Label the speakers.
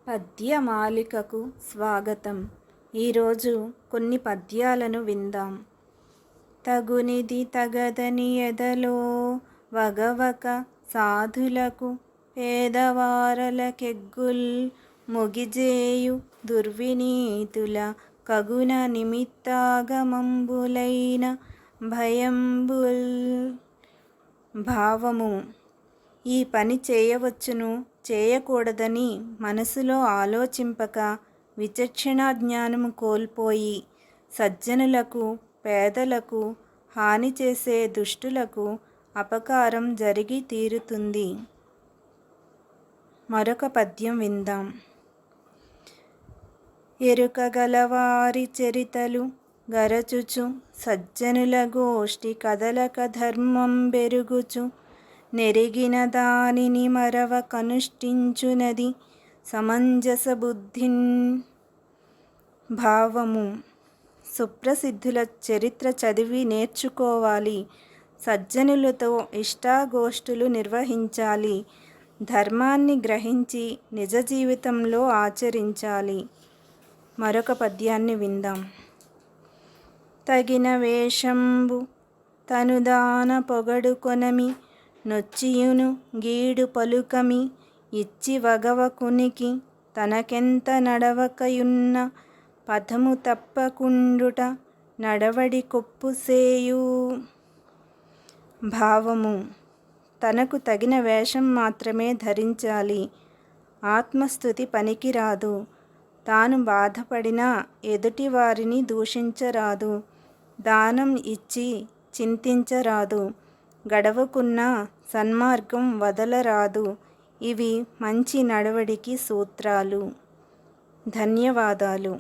Speaker 1: పద్యమాలికకు స్వాగతం. ఈరోజు కొన్ని పద్యాలను విందాం. తగునిది తగదని ఎదలో వగవక సాధులకు పేదవారలకెగ్గుల్ ముగిజేయు దుర్వినీతుల కగున నిమిత్తాగమంబులైన భయంబుల్. భావము: ఈ పని చేయవచ్చును, చేయకూడదని మనసులో ఆలోచింపక విచక్షణ జ్ఞానము కోల్పోయి సజ్జనులకు, పేదలకు హాని చేసే దుష్టులకు అపకారం జరిగి తీరుతుంది. మరొక పద్యం విందాం. ఎరుకగలవారి చరితలు గరచుచు సజ్జనుల గోష్ఠి కదలక ధర్మం బెరుగుచు నెరిగిన దానిని మరవ కనుష్ఠించునది సమంజస బుద్ధిన్. భావము: సుప్రసిద్ధుల చరిత్ర చదివి నేర్చుకోవాలి. సజ్జనులతో ఇష్టాగోష్ఠులు నిర్వహించాలి. ధర్మాన్ని గ్రహించి నిజ జీవితంలో ఆచరించాలి. మరొక పద్యాన్ని విందాం. తగిన వేషంబు తనుదాన పొగడు కొనమి నొచ్చియును గీడు పలుకమి ఇచ్చి వగవకునికి తనకెంత నడవకయున్న పథము తప్పకుండుట నడవడి కొప్పుసేయు. భావము: తనకు తగిన వేషం మాత్రమే ధరించాలి. ఆత్మస్థుతి పనికిరాదు. తాను బాధపడినా ఎదుటివారిని దూషించరాదు. దానం ఇచ్చి చింతించరాదు. గడవకున్న సన్మార్గం వదలరాదు. ఇవి మంచి నడవడికి సూత్రాలు. ధన్యవాదాలు.